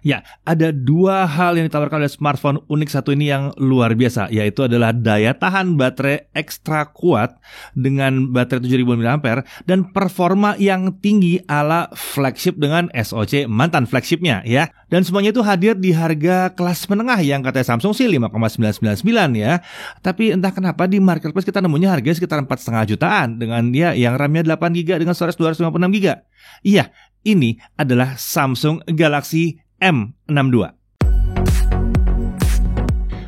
Ya, ada dua hal yang ditawarkan oleh smartphone unik satu ini yang luar biasa, yaitu adalah daya tahan baterai ekstra kuat dengan baterai 7000 mAh dan performa yang tinggi ala flagship dengan SoC mantan flagshipnya ya. Dan semuanya itu hadir di harga kelas menengah yang katanya Samsung sih 5,999 ya. Tapi entah kenapa di marketplace kita nemunya harganya sekitar 4,5 jutaan dengan ya yang RAM-nya 8GB dengan storage 256GB. Iya, ini adalah Samsung Galaxy M62.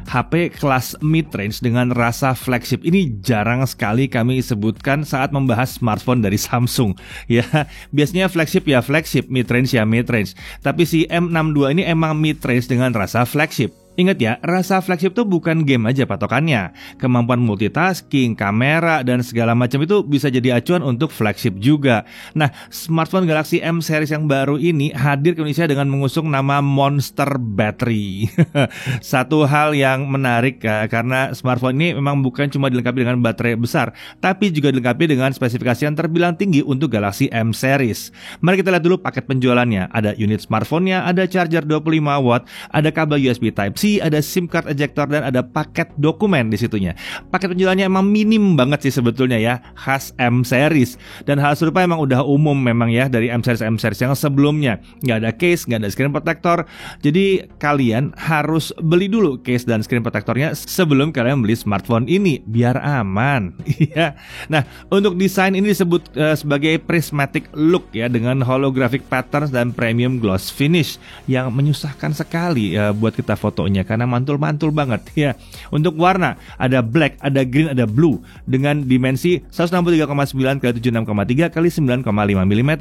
HP kelas mid-range dengan rasa flagship ini jarang sekali kami sebutkan saat membahas smartphone dari Samsung. Ya, biasanya flagship ya flagship, mid-range ya mid-range. Tapi si M62 ini emang mid-range dengan rasa flagship. Ingat ya, rasa flagship itu bukan game aja patokannya. Kemampuan multitasking, kamera, dan segala macam itu bisa jadi acuan untuk flagship juga. Nah, smartphone Galaxy M series yang baru ini hadir ke Indonesia dengan mengusung nama Monster Battery. Satu hal yang menarik karena smartphone ini memang bukan cuma dilengkapi dengan baterai besar, tapi juga dilengkapi dengan spesifikasi yang terbilang tinggi untuk Galaxy M series. Mari kita lihat dulu paket penjualannya. Ada unit smartphone-nya, ada charger 25 watt, ada kabel USB Type-C, ada SIM card ejector dan ada paket dokumen di situnya. Paket penjualannya emang minim banget sih sebetulnya ya, khas M series. Dan hal serupa emang udah umum memang ya dari M series yang sebelumnya. Nggak ada case, nggak ada screen protector. Jadi kalian harus beli dulu case dan screen protectornya sebelum kalian beli smartphone ini biar aman. Iya. Nah, untuk desain ini disebut sebagai prismatic look ya dengan holographic patterns dan premium gloss finish yang menyusahkan sekali buat kita fotonya karena mantul-mantul banget ya. Untuk warna ada black, ada green, ada blue dengan dimensi 163,9 x 76,3 x 9,5 mm.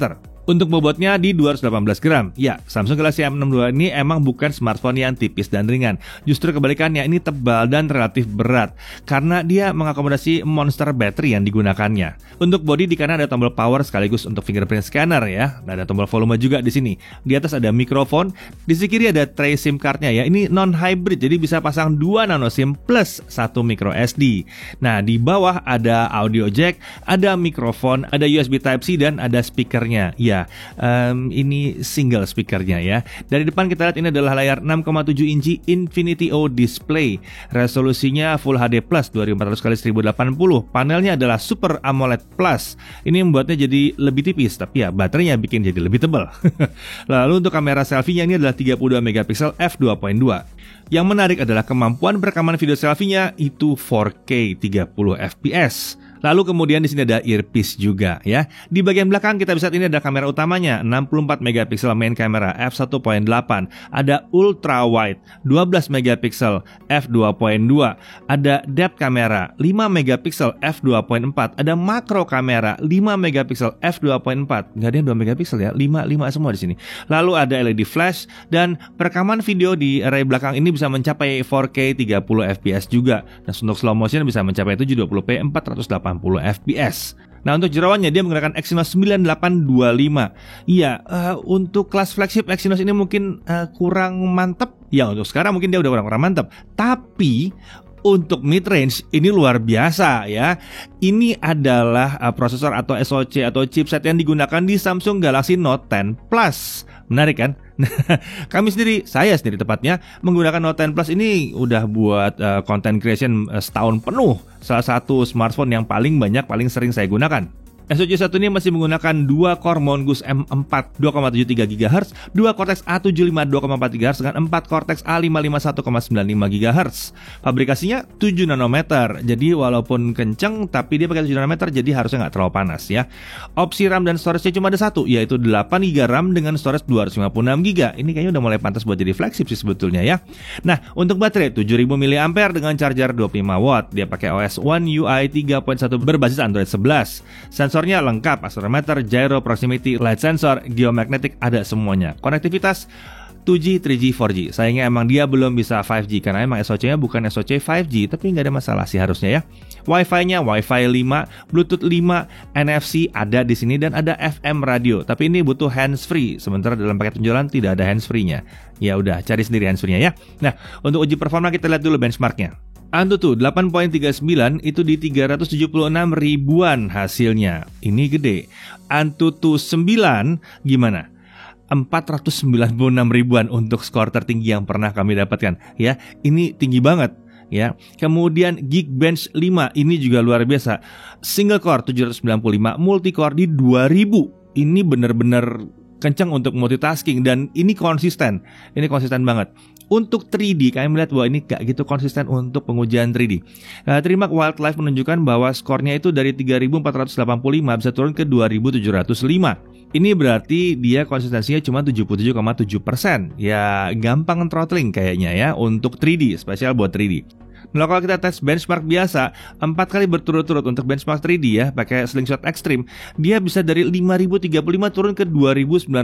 Untuk bobotnya di 218 gram. Ya, Samsung Galaxy M62 ini emang bukan smartphone yang tipis dan ringan. Justru kebalikannya, ini tebal dan relatif berat karena dia mengakomodasi Monster Battery yang digunakannya. Untuk bodi di kanan ada tombol power sekaligus untuk fingerprint scanner ya. Dan ada tombol volume juga di sini. Di atas ada mikrofon, di sisi kiri ada tray SIM cardnya ya. Ini non-hybrid, jadi bisa pasang 2 nano SIM plus 1 micro SD. Nah, di bawah ada audio jack, ada mikrofon, ada USB Type-C dan ada speakernya. Ya, ini single speakernya ya. Dari depan kita lihat ini adalah layar 6,7 inci Infinity O display. Resolusinya Full HD Plus 2400x1080. Panelnya adalah Super AMOLED Plus. Ini membuatnya jadi lebih tipis, tapi ya baterainya bikin jadi lebih tebal. Lalu untuk kamera selfie-nya ini adalah 32 megapiksel f2.2. Yang menarik adalah kemampuan perekaman video selfie-nya itu 4K 30 fps. Lalu kemudian di sini ada earpiece juga ya. Di bagian belakang kita bisa lihat ini ada kamera utamanya 64 megapiksel main kamera f1.8, ada ultra wide 12 megapiksel f2.2, ada depth kamera 5 megapiksel f2.4, ada makro kamera 5 megapiksel f2.4. Enggak ada yang 2 megapiksel ya, 5 semua di sini. Lalu ada LED flash dan perekaman video di array belakang ini bisa mencapai 4K 30 fps juga. Dan untuk slow motion bisa mencapai 720p 480 fps. Nah, untuk jerawannya dia menggunakan Exynos 9825. Iya, untuk kelas flagship Exynos ini mungkin kurang mantap. Ya, untuk sekarang mungkin dia udah kurang mantap. Tapi untuk mid-range ini luar biasa ya. Ini adalah prosesor atau SoC atau chipset yang digunakan di Samsung Galaxy Note 10 Plus. Menarik kan? Saya sendiri tepatnya menggunakan Note 10 Plus ini udah buat content creation setahun penuh. Salah satu smartphone yang paling sering saya gunakan. SoC 1 ini masih menggunakan 2 core Mongoose M4 2,73 GHz, 2 Cortex A75 2,4 GHz dengan 4 Cortex A55 1,95 GHz. Pabrikasinya 7 nanometer. Jadi walaupun kenceng tapi dia pakai 7 nanometer jadi harusnya nggak terlalu panas ya. Opsi RAM dan storage-nya cuma ada satu, yaitu 8 GB RAM dengan storage 256 GB. Ini kayaknya udah mulai pantas buat jadi flagship sih sebetulnya ya. Nah, untuk baterai 7000 mAh dengan charger 25 watt. Dia pakai OS One UI 3.1 berbasis Android 11. Sensornya lengkap, accelerometer, gyro, proximity, light sensor, geomagnetic, ada semuanya. Konektivitas 2G, 3G, 4G. Sayangnya emang dia belum bisa 5G karena emang SoC-nya bukan SoC 5G, tapi nggak ada masalah sih harusnya ya. Wi-Fi-nya Wi-Fi 5, Bluetooth 5, NFC ada di sini dan ada FM radio. Tapi ini butuh hands-free. Sementara dalam paket penjualan tidak ada hands-free-nya. Ya udah, cari sendiri hands-free-nya ya. Nah, untuk uji performa kita lihat dulu benchmark-nya. Antutu 8.39 itu di 376 ribuan hasilnya. Ini gede. Antutu 9 gimana? 496 ribuan untuk skor tertinggi yang pernah kami dapatkan ya. Ini tinggi banget ya. Kemudian Geekbench 5 ini juga luar biasa. Single core 795, multi core di 2000. Ini benar-benar kencang untuk multitasking dan ini konsisten. Ini konsisten banget. Untuk 3D kami melihat bahwa ini gak gitu konsisten untuk pengujian 3D. Trimark Wildlife menunjukkan bahwa skornya itu dari 3485 bisa turun ke 2705. Ini berarti dia konsistensinya cuma 77,7%. Ya gampang throttling kayaknya ya untuk 3D, spesial buat 3D. Nah, kalau kita tes benchmark biasa 4 kali berturut-turut untuk benchmark 3D ya, pakai Slingshot Extreme, dia bisa dari 5035 turun ke 2946.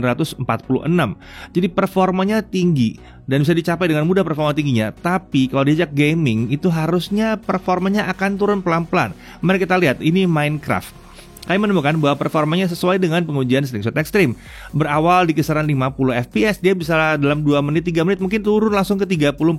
Jadi performanya tinggi dan bisa dicapai dengan mudah performa tingginya. Tapi kalau diajak gaming itu harusnya performanya akan turun pelan-pelan. Mari kita lihat, ini Minecraft. Kami menemukan bahwa performanya sesuai dengan pengujian Slingshot Extreme. Berawal di kisaran 50 fps, dia bisa dalam 2 menit, 3 menit mungkin turun langsung ke 30-40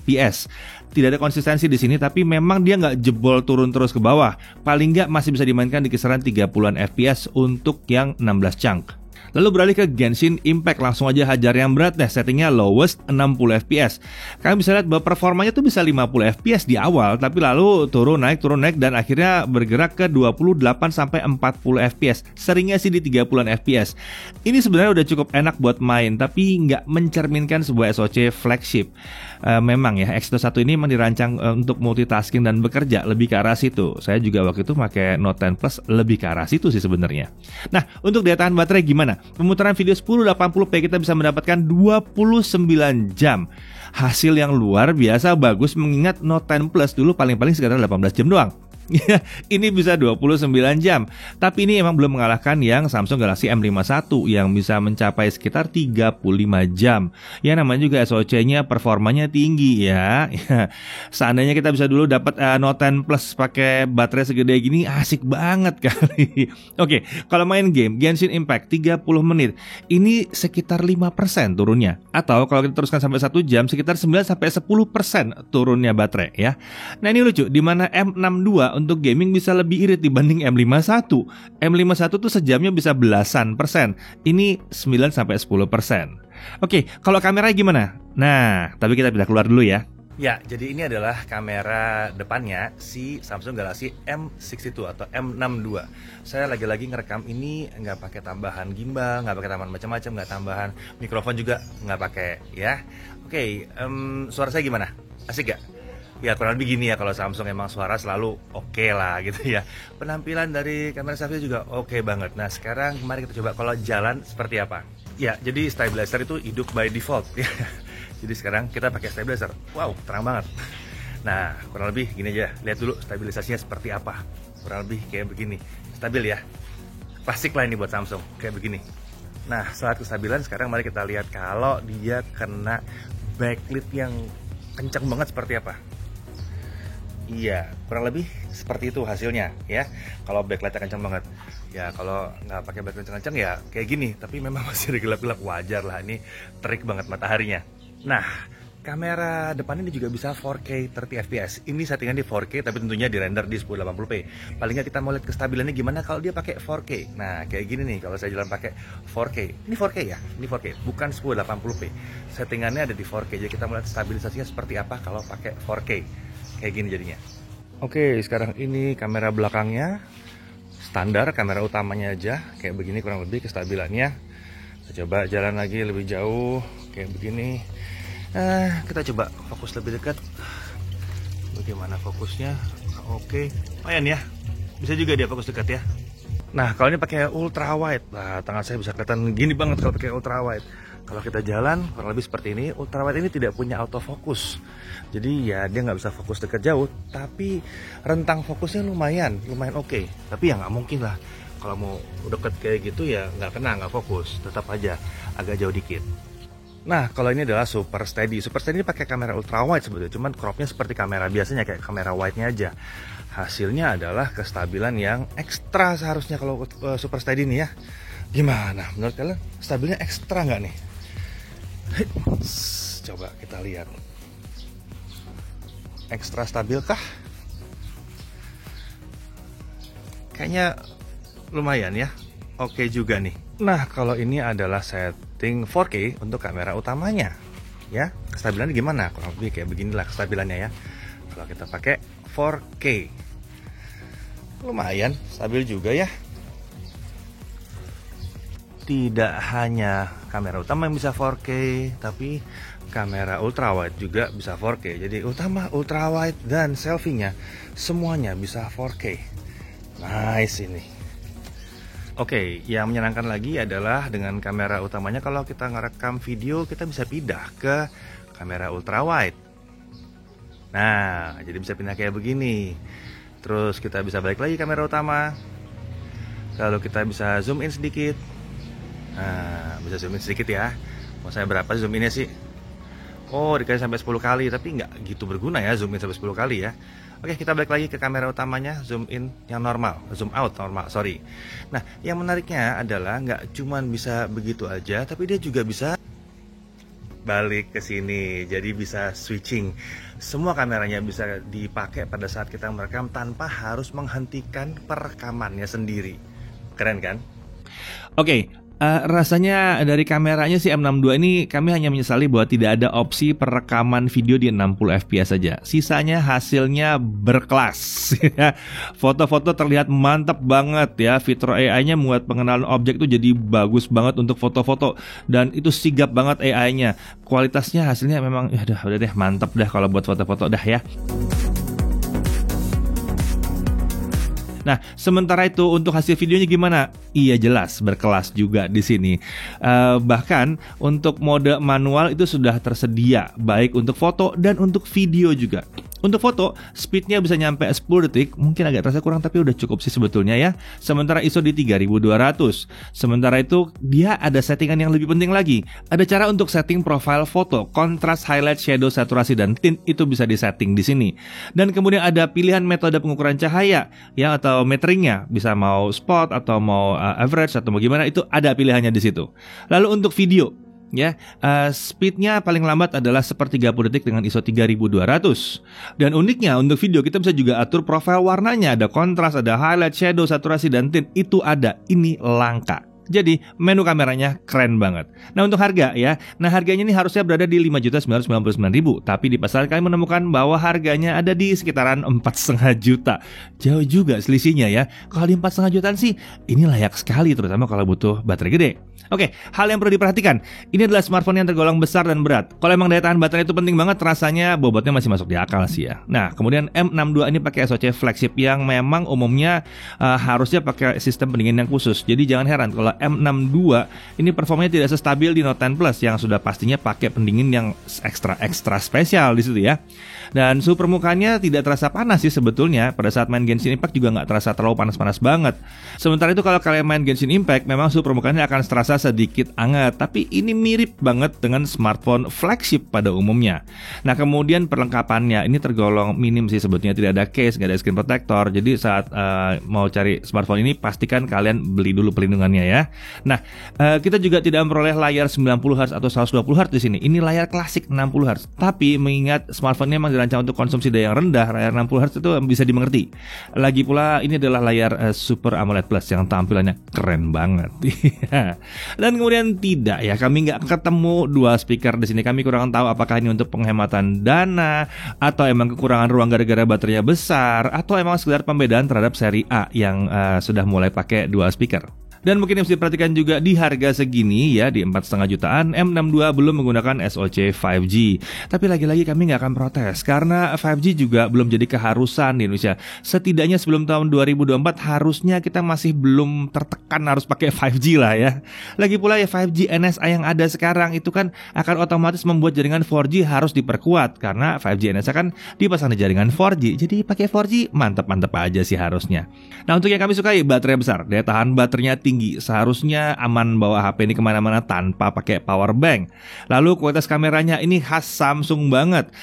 fps. Tidak ada konsistensi di sini, tapi memang dia nggak jebol turun terus ke bawah. Paling nggak masih bisa dimainkan di kisaran 30-an fps untuk yang 16 chunk. Lalu beralih ke Genshin Impact, langsung aja hajar yang berat deh, settingnya lowest 60 fps. Kalian bisa lihat bahwa performanya tuh bisa 50 fps di awal, tapi lalu turun naik dan akhirnya bergerak ke 28-40 fps. Seringnya sih di 30-an fps. Ini sebenarnya udah cukup enak buat main, tapi nggak mencerminkan sebuah SoC flagship. Memang ya, Exynos 1 ini memang dirancang untuk multitasking dan bekerja, lebih ke arah situ. Saya juga waktu itu pakai Note 10 Plus lebih ke arah situ sih sebenarnya. Nah, untuk daya tahan baterai gimana? Pemutaran video 1080p kita bisa mendapatkan 29 jam. Hasil yang luar biasa bagus mengingat Note 10 Plus dulu paling-paling sekitar 18 jam doang. Ini bisa 29 jam. Tapi ini emang belum mengalahkan yang Samsung Galaxy M51 yang bisa mencapai sekitar 35 jam. Ya namanya juga SoC-nya performanya tinggi ya. Seandainya kita bisa dulu dapat Note 10 Plus pakai baterai segede gini, asik banget kali. Oke, kalau main game Genshin Impact 30 menit, ini sekitar 5% turunnya. Atau kalau kita teruskan sampai 1 jam, sekitar 9-10% turunnya baterai ya. Nah ini lucu, di mana M62 untuk gaming bisa lebih irit dibanding M51. M51 tuh sejamnya bisa belasan persen. Ini 9-10%. Oke, kalau kameranya gimana? Nah, tapi kita pindah keluar dulu ya. Ya, jadi ini adalah kamera depannya si Samsung Galaxy M62 atau M62. Saya lagi-lagi ngerekam ini nggak pakai tambahan gimbal, nggak pakai tambahan macam-macam, nggak tambahan mikrofon juga nggak pakai ya. Oke, suara saya gimana? Asik gak? Ya kurang lebih gini ya, kalau Samsung emang suara selalu oke lah gitu ya. Penampilan dari kamera selfie juga oke banget. Nah sekarang mari kita coba kalau jalan seperti apa. Ya jadi stabilizer itu hidup by default ya. Jadi sekarang kita pakai stabilizer. Wow terang banget. Nah kurang lebih gini aja, lihat dulu stabilisasinya seperti apa. Kurang lebih kayak begini, stabil ya. Klasik lah ini buat Samsung, kayak begini. Nah saat kestabilan sekarang mari kita lihat kalau dia kena backlit yang kencang banget seperti apa. Iya, kurang lebih seperti itu hasilnya ya. Kalau backlightnya kencang banget, ya kalau nggak pakai backlight kencang ya kayak gini. Tapi memang masih gelap-gelap, wajar lah. Ini terik banget mataharinya. Nah, kamera depan ini juga bisa 4K 30 fps. Ini settingan di 4K, tapi tentunya di render di 1080p. Paling nggak kita mau lihat kestabilannya gimana kalau dia pakai 4K. Nah, kayak gini nih kalau saya jalan pakai 4K. Ini 4K ya, ini 4K, bukan 1080p. Settingannya ada di 4K, jadi kita mau lihat stabilisasinya seperti apa kalau pakai 4K. Kayak gini jadinya. Oke, sekarang ini kamera belakangnya standar, kamera utamanya aja kayak begini kurang lebih kestabilannya. Kita coba jalan lagi lebih jauh kayak begini. Kita coba fokus lebih dekat. Bagaimana fokusnya? Oke, lumayan ya. Bisa juga dia fokus dekat ya. Nah, kalau ini pakai ultra wide, nah tangan saya bisa kelihatan gini banget kalau pakai ultra wide. Kalau kita jalan kurang lebih seperti ini. Ultra wide ini tidak punya autofocus, jadi ya dia nggak bisa fokus dekat jauh, tapi rentang fokusnya lumayan oke. Tapi ya nggak mungkin lah kalau mau deket kayak gitu ya nggak fokus, tetap aja agak jauh dikit. Nah kalau ini adalah Super Steady. Super Steady ini pakai kamera ultra wide sebetulnya, cuman cropnya seperti kamera biasanya kayak kamera wide-nya aja. Hasilnya adalah kestabilan yang ekstra seharusnya kalau Super Steady ini ya. Gimana menurut kalian, stabilnya ekstra nggak nih? Coba kita lihat, ekstra stabil kah? Kayaknya lumayan ya, oke juga nih. Nah kalau ini adalah setting 4K untuk kamera utamanya. Ya, kestabilannya gimana? Kurang lebih kayak beginilah kestabilannya ya. Kalau kita pakai 4K, lumayan stabil juga ya. Tidak hanya kamera utama yang bisa 4K, tapi kamera ultrawide juga bisa 4K. Jadi utama, ultrawide, dan selfie-nya semuanya bisa 4K. Nice ini. Oke, yang menyenangkan lagi adalah dengan kamera utamanya kalau kita ngerekam video, kita bisa pindah ke kamera ultrawide. Nah, jadi bisa pindah kayak begini. Terus kita bisa balik lagi kamera utama. Lalu kita bisa zoom in sedikit. Nah, bisa zoom in sedikit ya. Mau saya berapa zoom innya sih? Oh, dikali sampai 10 kali, tapi nggak gitu berguna ya zoom in sampai 10 kali ya. Oke, kita balik lagi ke kamera utamanya, zoom in yang normal, zoom out normal, sorry. Nah, yang menariknya adalah nggak cuman bisa begitu aja, tapi dia juga bisa balik ke sini, jadi bisa switching. Semua kameranya bisa dipakai pada saat kita merekam tanpa harus menghentikan perekamannya sendiri. Keren kan? Oke. Rasanya dari kameranya si M62 ini kami hanya menyesali bahwa tidak ada opsi perekaman video di 60 fps saja. Sisanya hasilnya berkelas. Foto-foto terlihat mantap banget ya. Fitur AI-nya membuat pengenalan objek itu jadi bagus banget untuk foto-foto, dan itu sigap banget AI-nya. Kualitasnya hasilnya memang ya udah deh mantap dah kalau buat foto-foto dah ya. Nah, sementara itu untuk hasil videonya gimana? Iya jelas berkelas juga di sini. Bahkan untuk mode manual itu sudah tersedia, baik untuk foto dan untuk video juga. Untuk foto, speednya bisa nyampe 10 detik, mungkin agak terasa kurang tapi udah cukup sih sebetulnya ya. Sementara ISO di 3200. Sementara itu dia ada settingan yang lebih penting lagi. Ada cara untuk setting profile foto, kontras, highlight, shadow, saturasi, dan tint itu bisa disetting di sini. Dan kemudian ada pilihan metode pengukuran cahaya ya, atau meteringnya, bisa mau spot atau mau average atau mau gimana, itu ada pilihannya di situ. Lalu untuk video ya, speednya paling lambat adalah sepertiga detik dengan ISO 3200. Dan uniknya untuk video kita bisa juga atur profil warnanya, ada kontras, ada highlight, shadow, saturasi, dan tint, itu ada. Ini langka. Jadi menu kameranya keren banget. Nah untuk harga ya, nah harganya ini harusnya berada di 5.999.000, tapi di pasaran kami menemukan bahwa harganya ada di sekitaran 4,5 juta. Jauh juga selisihnya ya. Kalau di 4,5 jutaan sih ini layak sekali, terutama kalau butuh baterai gede. Oke, hal yang perlu diperhatikan, ini adalah smartphone yang tergolong besar dan berat. Kalau emang daya tahan baterai itu penting banget, rasanya bobotnya masih masuk di akal sih ya. Nah, kemudian M62 ini pakai SoC flagship yang memang umumnya harusnya pakai sistem pendingin yang khusus. Jadi jangan heran kalau M62 ini performanya tidak sestabil di Note 10 Plus yang sudah pastinya pakai pendingin yang ekstra spesial di situ ya. Dan suhu permukaannya tidak terasa panas sih sebetulnya. Pada saat main Genshin Impact juga nggak terasa terlalu panas-panas banget. Sementara itu kalau kalian main Genshin Impact, memang suhu permukaannya akan terasa sedikit hangat. Tapi ini mirip banget dengan smartphone flagship pada umumnya. Nah kemudian perlengkapannya ini tergolong minim sih sebetulnya. Tidak ada case, nggak ada screen protector. Jadi saat mau cari smartphone ini, pastikan kalian beli dulu pelindungannya ya. Nah kita juga tidak memperoleh layar 90Hz atau 120Hz di sini. Ini layar klasik 60Hz. Tapi mengingat smartphone-nya memang dirancang untuk konsumsi daya yang rendah, layar 60Hz itu bisa dimengerti. Lagi pula ini adalah layar Super AMOLED Plus yang tampilannya keren banget. Dan kemudian tidak ya, kami nggak ketemu dua speaker di sini. Kami kurang tahu apakah ini untuk penghematan dana atau emang kekurangan ruang gara-gara baterainya besar, atau emang sekedar pembedaan terhadap seri A yang sudah mulai pakai dua speaker. Dan mungkin yang harus diperhatikan juga di harga segini ya, di 4,5 jutaan, M62 belum menggunakan SoC 5G. Tapi lagi-lagi kami nggak akan protes karena 5G juga belum jadi keharusan di Indonesia. Setidaknya sebelum tahun 2024 harusnya kita masih belum tertekan harus pakai 5G lah ya. Lagi pula ya 5G NSA yang ada sekarang itu kan akan otomatis membuat jaringan 4G harus diperkuat, karena 5G NSA kan dipasang di jaringan 4G. Jadi pakai 4G mantap-mantap aja sih harusnya. Nah untuk yang kami sukai, baterai besar, daya tahan baterainya tinggi, seharusnya aman bawa HP ini kemana-mana tanpa pakai power bank. Lalu kualitas kameranya ini khas Samsung banget,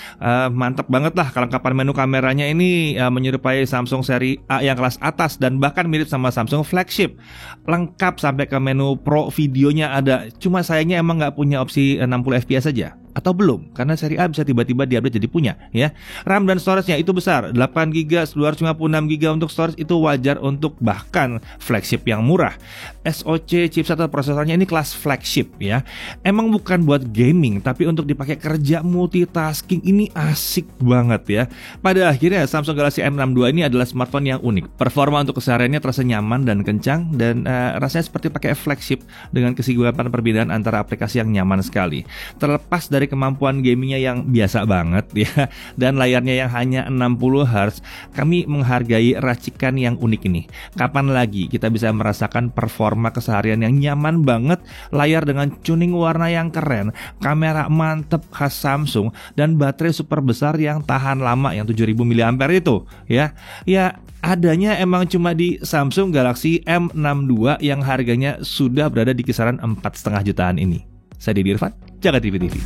mantap banget lah. Kelengkapan menu kameranya ini menyerupai Samsung seri A yang kelas atas dan bahkan mirip sama Samsung flagship. Lengkap sampai ke menu Pro, videonya ada. Cuma sayangnya emang nggak punya opsi 60 fps saja. atau belum? Karena seri A bisa tiba-tiba diupdate jadi punya ya. RAM dan storage-nya itu besar, 8GB, 256GB untuk storage itu wajar untuk bahkan flagship yang murah. SoC chipset atau prosesornya ini kelas flagship ya. Emang bukan buat gaming, tapi untuk dipakai kerja multitasking ini asik banget ya. Pada akhirnya Samsung Galaxy M62 ini adalah smartphone yang unik. Performa untuk kesehariannya terasa nyaman dan kencang, dan rasanya seperti pakai flagship dengan kesigapaan perbedaan antara aplikasi yang nyaman sekali. Terlepas dari kemampuan gamingnya yang biasa banget ya, dan layarnya yang hanya 60Hz, kami menghargai racikan yang unik ini. Kapan lagi kita bisa merasakan performa keseharian yang nyaman banget, layar dengan tuning warna yang keren, kamera mantep khas Samsung, dan baterai super besar yang tahan lama yang 7000 mAh itu ya. Ya adanya emang cuma di Samsung Galaxy M62 yang harganya sudah berada di kisaran 4,5 jutaan ini. Saya Didi Irfan, Jaga TV TV.